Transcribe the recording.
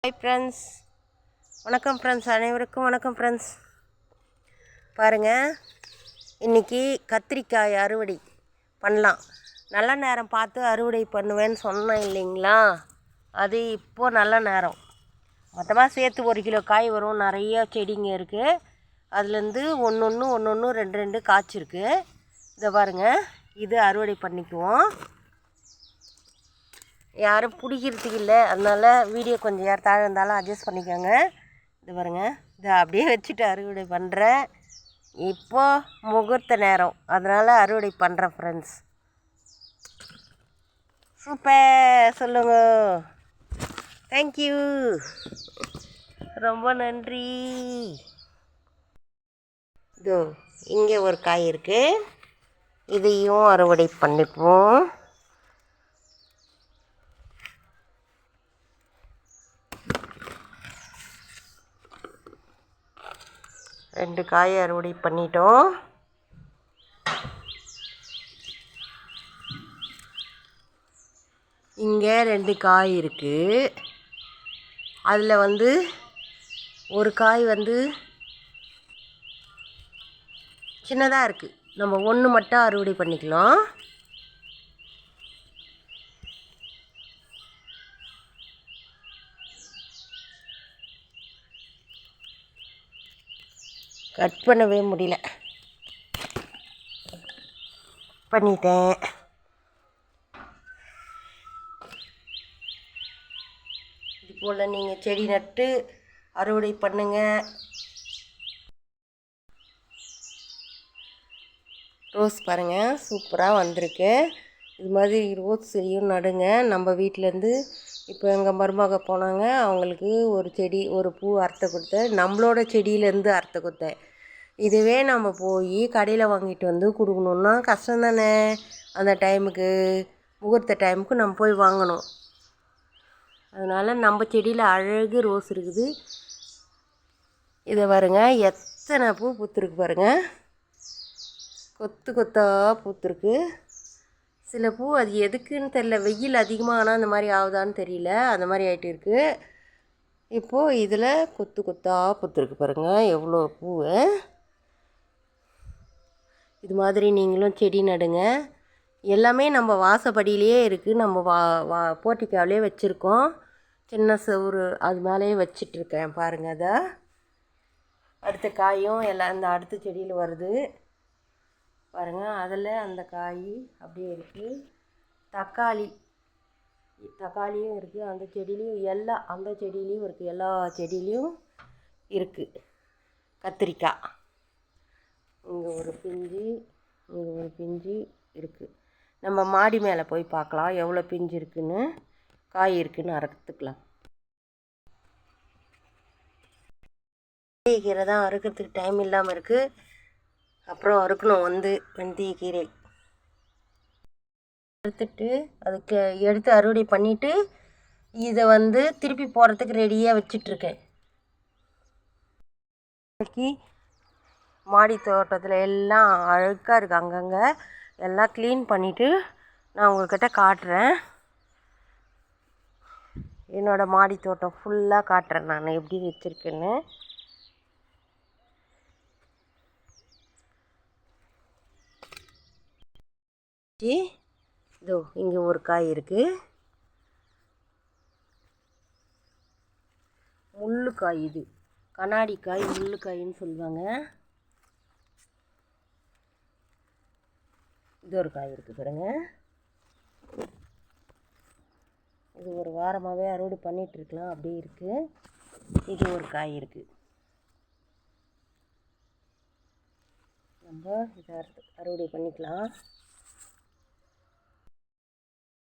Hi friends, வணக்கம் friends, அனைவருக்கும் வணக்கம் ஃப்ரெண்ட்ஸ். பாருங்கள், இன்றைக்கி கத்திரிக்காய் அறுவடை பண்ணலாம். நல்ல நேரம் பார்த்து அறுவடை பண்ணுவேன்னு சொன்னேன் இல்லைங்களா? அது இப்போது நல்ல நேரம். மொத்தமாக சேர்த்து 1 கிலோ காய் வரும். நிறைய செடிங்க இருக்குது. அதுலேருந்து ஒன்று ரெண்டு காய்ச்சிருக்கு. இதை பாருங்கள், இது அறுவடை பண்ணிக்குவோம். யாரும் பிடிக்கிறதுக்கு இல்லை, அதனால் வீடியோ கொஞ்சம் யார் தாழ இருந்தாலும் அட்ஜஸ்ட் பண்ணிக்கோங்க. இது பாருங்கள், இதை அப்படியே வச்சுட்டு அறுவடை பண்ணுறேன். இப்போது முகூர்த்த நேரம், அதனால் அறுவடை பண்ணுறேன் ஃப்ரெண்ட்ஸ். சூப்பர் சொல்லுங்க. தேங்க்யூ, ரொம்ப நன்றி. இதோ இங்கே ஒரு காய் இருக்குது, இதையும் அறுவடை பண்ணிப்போம். ரெண்டு காய் அறுவடை பண்ணிட்டோம். இங்கே 2 காய் இருக்குது. அதில் ஒரு காய் சின்னதாக இருக்குது. நம்ம ஒன்று மட்டும் அறுவடை பண்ணிக்கலாம். கட் பண்ணவே முடியல, பண்ணிட்டேன். இது போல் நீங்கள் செடி நட்டு அறுவடை பண்ணுங்கள். ரோஸ் பாருங்கள், சூப்பராக வந்திருக்கு. இது மாதிரி ரோஸ் செடியும் நடுங்க. நம்ம வீட்டிலேருந்து இப்போ எங்கள் மருமக போனாங்க, அவங்களுக்கு ஒரு பூ அறுத்து கொடுத்தேன். நம்மளோட செடியிலேருந்து அறுத்து கொடுத்தேன். இதுவே நம்ம போய் கடையில் வாங்கிட்டு கொடுக்கணுன்னா கஷ்டம் தானே. அந்த டைமுக்கு, முகூர்த்த டைமுக்கு நம்ம போய் வாங்கணும். அதனால் நம்ம செடியில் அழகு ரோஸ் இருக்குது. இதை பாருங்க, எத்தனை பூ பூத்துருக்கு பாருங்கள். கொத்து கொத்தாக பூத்துருக்கு. சில பூ அது எதுக்குன்னு தெரியல, வெயில் அதிகமாக ஆனால் அந்த மாதிரி ஆகுதான்னு தெரியல, அந்த மாதிரி ஆகிட்டு இருக்குது. இப்போது இதில் கொத்து கொத்தாக பூத்துருக்கு பாருங்கள், எவ்வளோ பூ. இது மாதிரி நீங்களும் செடி நடுங்க. எல்லாமே நம்ம வாசப்படியிலே இருக்குது. நம்ம போர்ட்டிக்காவிலே வச்சுருக்கோம். சின்ன செவுரு அது மேலேயே வச்சிட்ருக்கேன் பாருங்கள். அதை அடுத்த காயும் எல்லாம் இந்த அடுத்த செடியில் வருது பாருங்கள். அதில் அந்த காய் அப்படியே இருக்குது. தக்காளியும் இருக்குது அந்த செடியிலையும். அந்த செடியிலையும் இருக்குது, எல்லா செடியிலையும் இருக்குது. கத்திரிக்காய் இங்கே ஒரு பிஞ்சு இருக்குது. நம்ம மாடி மேலே போய் பார்க்கலாம் எவ்வளோ பிஞ்சு இருக்குன்னு, காய் இருக்குன்னு அறுத்துக்கலாம். வெந்தயக்கீரை தான் அறுக்கிறதுக்கு டைம் இல்லாமல் இருக்குது. அப்புறம் அறுக்கணும் வெந்தயக்கீரை அறுத்துட்டு அதுக்கு எடுத்து அறுவடை பண்ணிவிட்டு இதை திருப்பி போகிறதுக்கு ரெடியாக வச்சிட்ருக்கேன். மாடி தோட்டத்தில் எல்லாம் அழுக்காக இருக்குது. அங்கங்கே எல்லாம் க்ளீன் பண்ணிவிட்டு நான் உங்கள்கிட்ட காட்டுறேன். என்னோடய மாடி தோட்டம் ஃபுல்லாக காட்டுறேன் நான் எப்படி வச்சுருக்கேன்னு. இதோ இங்கே ஒரு காய் இருக்குது. முள்ளுக்காய், இது கண்ணாடி காய், முள்ளுக்காயின்னு சொல்லுவாங்க. இது ஒரு காய் இருக்குது பாருங்க. இது ஒரு வாரமாகவே அறுவடை பண்ணிகிட்ருக்கலாம், அப்படியே இருக்குது. இது ஒரு காய் இருக்குது. நம்ம இதை அறுவடை பண்ணிக்கலாம்.